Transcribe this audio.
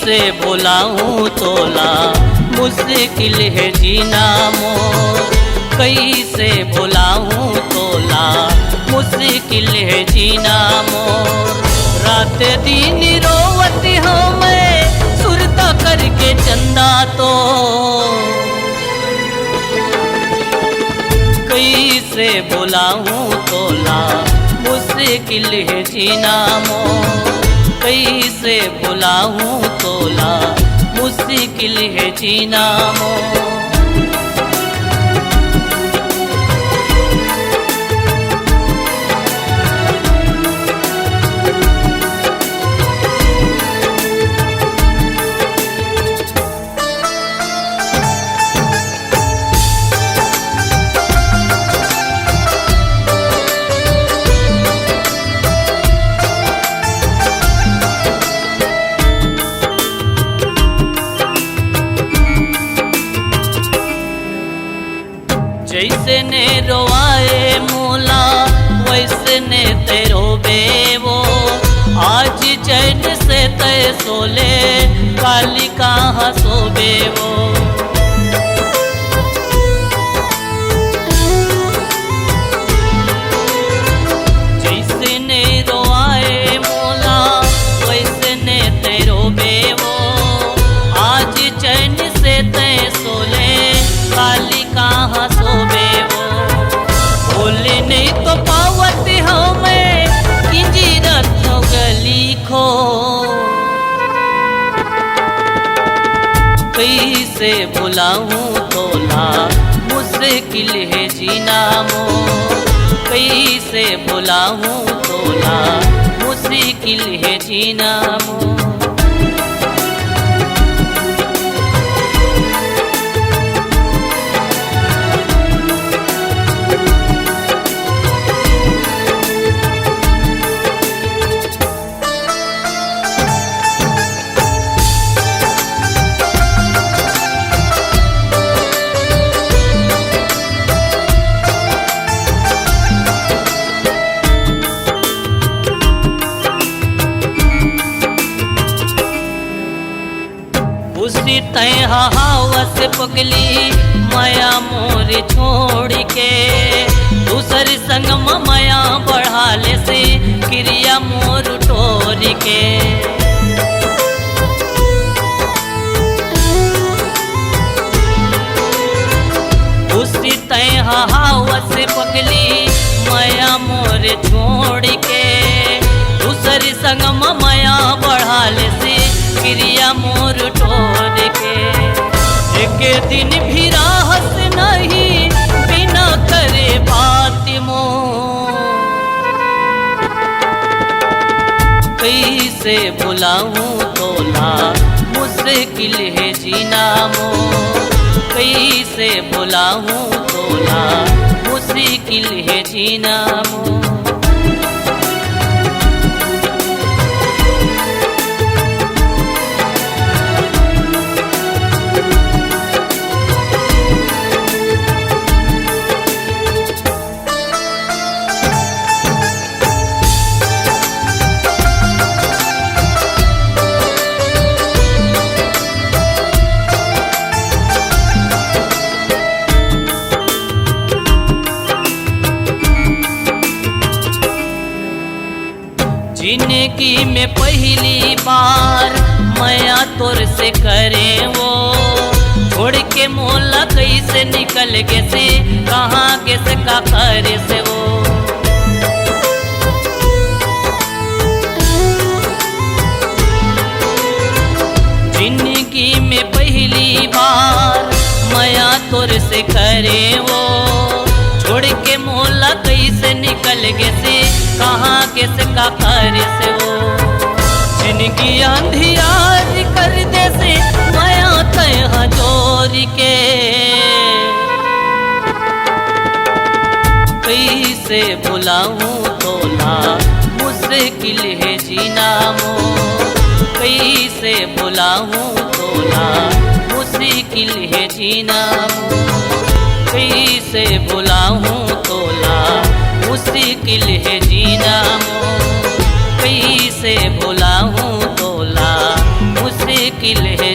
कैसे भुलाऊं तोला मुश्किल है जीना मोर, कैसे भुलाऊं तोला मुश्किल है जीना मोर। रात दिन रोवती हूँ मैं सुरता करके चंदा तो, कैसे भुलाऊं तोला मुश्किल है जीना मोर, कैसे भुलाऊं तोला मुश्किल है जीना मोर। जैसे ने रोवाए मोला वैसे ने तेरो बेवो, आज चैन से तय सोले काली कहाँ सोबे वो। जैसे ने रोवाए मोला वैसे ने तेरो बेवो, आज चैन से तय सोले काली कहाँ सोबे वो। बोले नहीं तो पावती हूँ मैं किंजीरत गली खो, कैसे भुलाऊं तोला मुश्किल है जीना मोर, कैसे भुलाऊं तोला मुश्किल है जीना मोर। उसी तय हवस पगली माया मोर छोड़ के, दूसरी संग माया बढ़ाले से क्रिया मोर टोर के। उसी तय हवस पगली माया मोर छोड़ के, दूसरी संग माया बढ़ाले से क्रिया मोर टोर के। एक दिन भी राहत नहीं बिना करे बात मोर, कैसे भुलाऊं तोला मुश्किल है जीना मोर, कैसे भुलाऊं तोला मुश्किल है जीना मोर। जिंदगी में पहली बार माया तोर से करे वो, छोड़ के मोला कैसे निकल गे से कहाँ के से का करे से वो। जिंदगी में पहली बार माया तोर से करे वो, छोड़ के मोला कैसे निकल गे से कहाँ के से का करे से वो। जिनकी अंधियार कर दे से माया तय जोर के, कैसे भुलाऊं तोला मुश्किल है जीना मोर, कैसे भुलाऊं तोला मुश्किल है जीना मोर, कैसे भुलाऊं तोला मुश्किल है जीना मोर, कैसे भुलाऊं तोला मुश्किल मुश्किल है